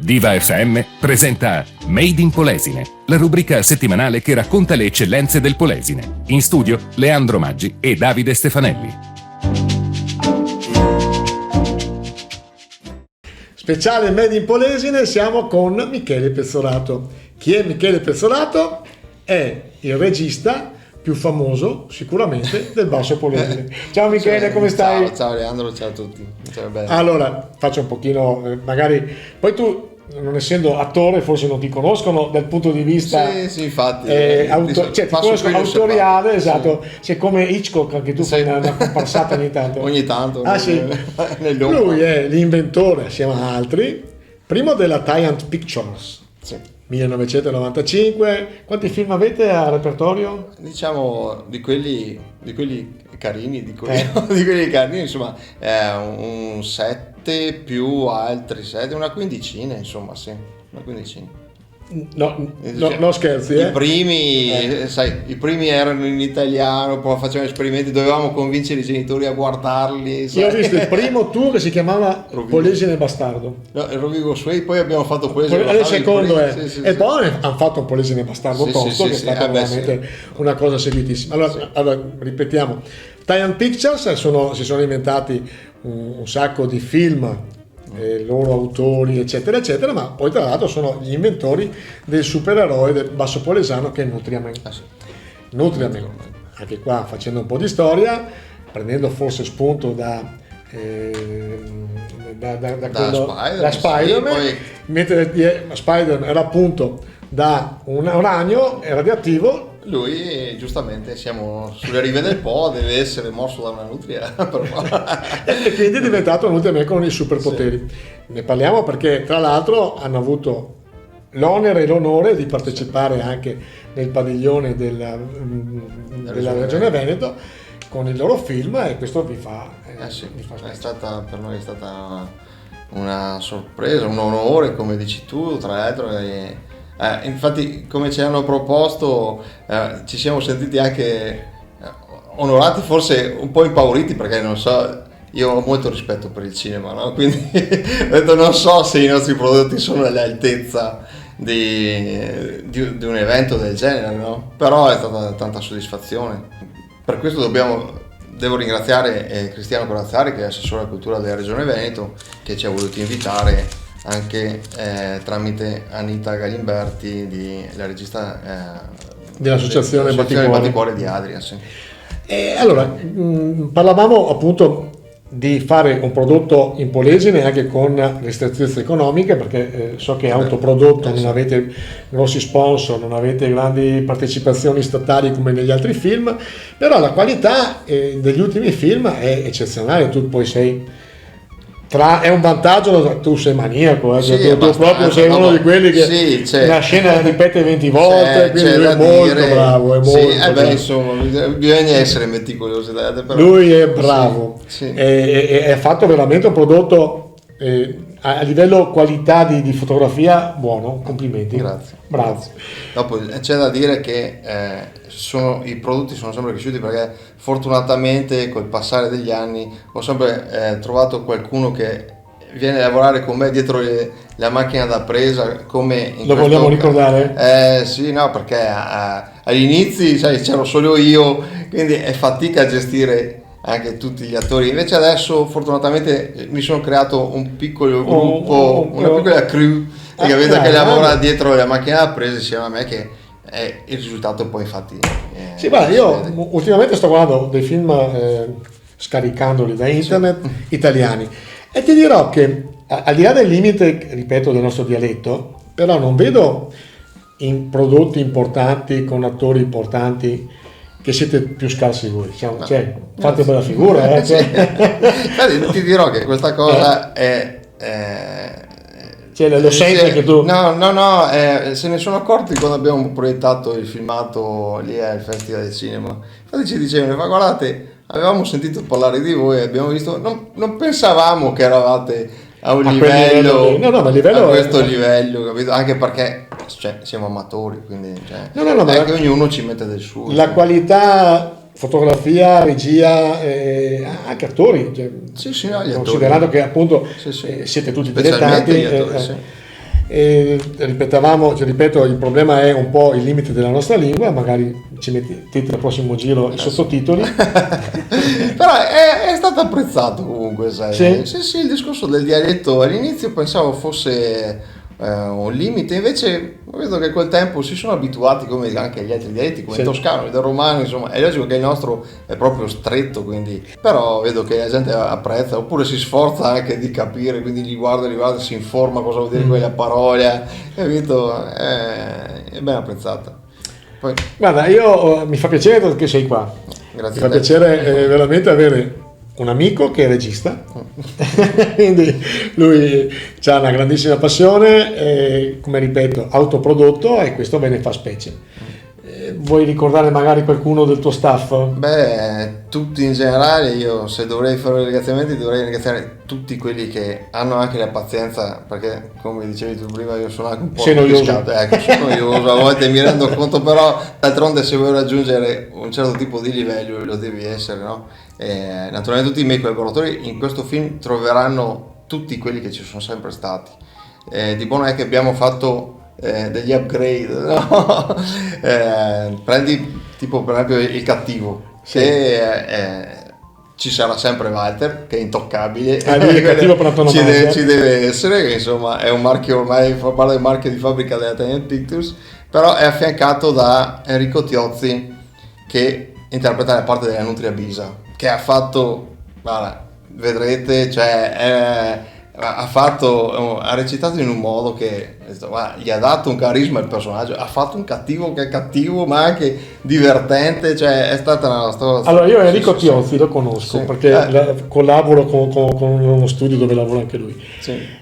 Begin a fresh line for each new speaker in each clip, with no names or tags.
Diva FM presenta Made in Polesine, la rubrica settimanale che racconta le eccellenze del Polesine. In studio Leandro Maggi e Davide Stefanelli.
Speciale Made in Polesine, siamo con Michele Pezzolato. Chi è Michele Pezzolato? È il regista più famoso sicuramente del Basso Polesine. Ciao Michele, come stai?
Ciao Leandro, ciao a tutti. Ciao,
allora, faccio un pochino, magari, poi tu non essendo attore forse non ti conoscono dal punto di vista
sì, infatti
ti conoscono autoriale, esatto, sì. Sei come Hitchcock, anche tu fai una comparsata ogni tanto.
Ogni tanto.
Sì. Lui è l'inventore assieme a altri, primo della Giant Pictures, sì. 1995. Quanti film avete a repertorio?
Diciamo di quelli carini, di quelli carini, insomma, un 7 più altri 7, una quindicina, insomma, sì, una quindicina.
No, scherzi,
I primi, sai, i primi erano in italiano, poi facevamo esperimenti, dovevamo convincere i genitori a guardarli. Sai?
Io ho visto il primo tour che si chiamava Polesine Bastardo.
No, il Rovigo Sway, poi abbiamo fatto Polesine Bastardo.
Il secondo è.
Sì,
e poi hanno fatto un Polesine Bastardo tosto, che è stata veramente una cosa seguitissima. Allora ripetiamo. Giant Pictures si sono inventati un sacco di film, loro autori eccetera eccetera, ma poi tra l'altro sono gli inventori del supereroe del Basso Polesano che è Nutriamen. Nutriamen, anche qua facendo un po' di storia, prendendo forse spunto da Spider-Man, sì, mentre Spider-Man era appunto da un ragno radioattivo.
Lui giustamente siamo sulle rive del Po, deve essere morso da una nutria
e quindi è diventato Nutriamen con i superpoteri. Sì. Ne parliamo perché tra l'altro hanno avuto l'onere e l'onore di partecipare anche nel padiglione della Regione Veneto con il loro film, e questo vi fa
per noi è stata una sorpresa, un onore, come dici tu, tra l'altro. Infatti, come ci hanno proposto, ci siamo sentiti anche onorati, forse un po' impauriti, perché non so, io ho molto rispetto per il cinema, no? Quindi ho detto, non so se i nostri prodotti sono all'altezza di un evento del genere, no? Però è stata tanta soddisfazione. Per questo devo ringraziare Cristiano Corazzari, che è assessore alla cultura della Regione Veneto, che ci ha voluto invitare anche tramite Anita Galimberti, la regista
dell'associazione
Batticuore di Adria. Sì.
Allora, parlavamo appunto di fare un prodotto in Polesine anche con restrizioni economiche, perché so che è autoprodotto, non avete grossi sponsor, non avete grandi partecipazioni statali come negli altri film, però la qualità degli ultimi film è eccezionale. Tu poi è un vantaggio, tu sei maniaco, tu proprio sei uno di quelli che una scena ripete 20 volte, quindi lui è molto bravo, è molto bravo.
Insomma, bisogna essere meticolosi, però.
Lui è bravo, e ha fatto veramente un prodotto a livello qualità di fotografia buono, complimenti.
Grazie.
Bravo.
Dopo c'è da dire che i prodotti sono sempre cresciuti, perché fortunatamente col passare degli anni ho sempre trovato qualcuno che viene a lavorare con me dietro la macchina da presa, come
lo vogliamo ricordare?
Sì, no, perché agli inizi, sai, c'ero solo io, quindi è fatica a gestire anche tutti gli attori. Invece adesso fortunatamente mi sono creato un piccolo gruppo, una piccola crew che lavora dietro la macchina da presa insieme a me, che è il risultato poi infatti.
Sì, guarda, io ultimamente sto guardando dei film scaricandoli da internet, italiani, e ti dirò che al di là del limite, ripeto, del nostro dialetto, però non vedo in prodotti importanti con attori importanti che siete più scarsi voi, fate bella figura.
Ti dirò che questa cosa
lo senti che tu...
No, se ne sono accorti quando abbiamo proiettato il filmato lì al Festival del Cinema. Infatti ci dicevano, ma guardate, avevamo sentito parlare di voi, abbiamo visto, non pensavamo che eravate a un livello, a questo livello, capito? Anche perché siamo amatori, quindi ma ognuno ci mette del suo.
La qualità, fotografia, regia, anche attori,
gli
considerando
attori.
che appunto siete tutti dilettanti, Ripeto, il problema è un po' il limite della nostra lingua, magari ci mettete al prossimo giro i sottotitoli.
Però è stato apprezzato comunque, sai. Sì, il discorso del dialetto all'inizio pensavo fosse un limite, invece vedo che col tempo si sono abituati, come anche agli altri dialetti, come il toscano, il romano, insomma. È logico che il nostro è proprio stretto, quindi, però vedo che la gente apprezza, oppure si sforza anche di capire, quindi li guarda, si informa cosa vuol dire quella parola, capito? È ben apprezzata. Poi,
guarda, mi fa piacere che sei qua.
Grazie.
Mi fa piacere veramente avere un amico che è regista, quindi lui ha una grandissima passione, come ripeto, autoprodotto, e questo me ne fa specie. Vuoi ricordare magari qualcuno del tuo staff?
Beh, tutti in generale. Io, se dovrei fare ringraziamenti, dovrei ringraziare tutti quelli che hanno anche la pazienza, perché come dicevi tu prima io sono anche un po'
noioso.
Ecco, sono noioso, a volte mi rendo conto, però d'altronde se vuoi raggiungere un certo tipo di livello lo devi essere, no? Naturalmente tutti i miei collaboratori in questo film troveranno tutti quelli che ci sono sempre stati. Di buono è che abbiamo fatto degli upgrade, no? Prendi tipo per esempio il cattivo, che ci sarà sempre Walter, che è intoccabile,
il cattivo per antonomasia.
ci deve essere, che insomma è un marchio ormai, fa parte del marchio di fabbrica della Italian Pictures, però è affiancato da Enrico Tiozzi, che interpreta la parte della Nutria Bisa, che ha fatto, guarda, vedrete, cioè ha recitato in un modo che gli ha dato un carisma al personaggio, ha fatto un cattivo che è cattivo ma anche divertente, cioè è stata una storia.
Allora io Enrico Tiozzi lo conosco, perché collaboro con uno studio dove lavora anche lui,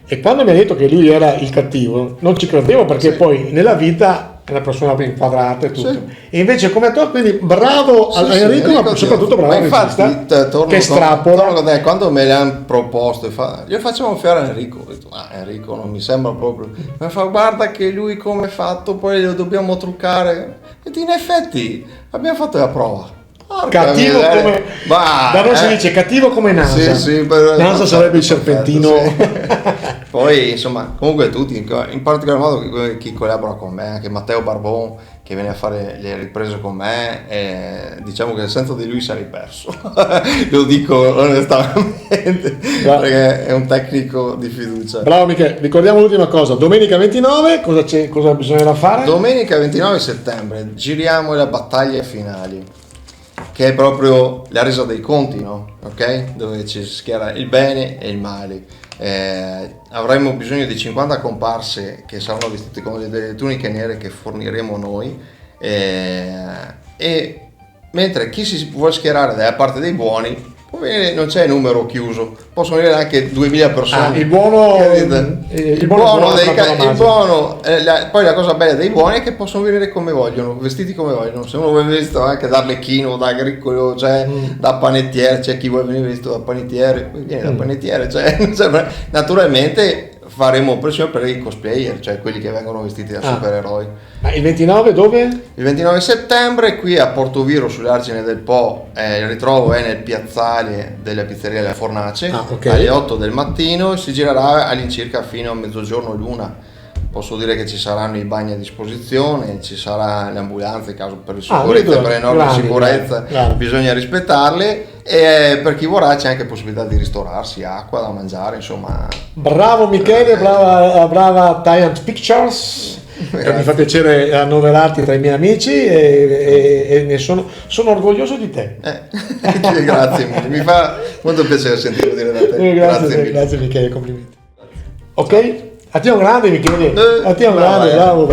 e quando mi ha detto che lui era il cattivo non ci credevo, perché poi nella vita è una persona ben inquadrata e tutto, e invece come attore, quindi bravo a Enrico, ma soprattutto bravo a regista, che strapola.
Quando me l'hanno proposto, glielo facciamo fiare a Enrico, ho detto, Enrico non mi sembra proprio, mi fa guarda che lui come è fatto, poi lo dobbiamo truccare, e in effetti abbiamo fatto la prova.
Cattivo come da noi si dice cattivo come NASA. NASA sarebbe il serpentino.
Poi insomma comunque tutti, in particolar modo chi collabora con me, anche Matteo Barbon che viene a fare le riprese con me, diciamo che senza di lui sarei perso. Lo dico onestamente, perché è un tecnico di fiducia.
Bravo Michele, ricordiamo l'ultima cosa, domenica 29 cosa bisognerà fare?
Domenica 29 settembre giriamo le battaglie finali, che è proprio la resa dei conti, no? Ok? Dove ci schiera il bene e il male. Avremo bisogno di 50 comparse che saranno vestite con delle tuniche nere che forniremo noi, e mentre chi si vuole schierare dalla parte dei buoni, non c'è numero chiuso, possono venire anche 2000 persone.
Il buono,
poi la cosa bella dei buoni è che possono venire come vogliono, vestiti come vogliono. Se uno vuole vestito anche da arlecchino, da agricolo, cioè da panettiere, c'è chi vuole venire vestito da panettiere, viene da panettiere, cioè, naturalmente faremo pressione per i cosplayer, cioè quelli che vengono vestiti da supereroi.
Ma il 29 dove?
Il 29 settembre qui a Portoviro sull'Argine del Po, il ritrovo è nel piazzale della pizzeria La Fornace, alle 8 del mattino, e si girerà all'incirca fino a mezzogiorno l'una. Posso dire che ci saranno i bagni a disposizione, ci sarà l'ambulanza in caso per sicurezza, per enorme sicurezza, bisogna rispettarle, e per chi vorrà c'è anche possibilità di ristorarsi, acqua da mangiare, insomma.
Bravo Michele, brava Giant Pictures. Mi fa piacere annoverarti tra i miei amici e ne sono orgoglioso di te.
Grazie, mi fa molto piacere sentirlo dire da te.
Grazie Michele, complimenti. Ok? A te un grande Michele, a te un grande, bravo.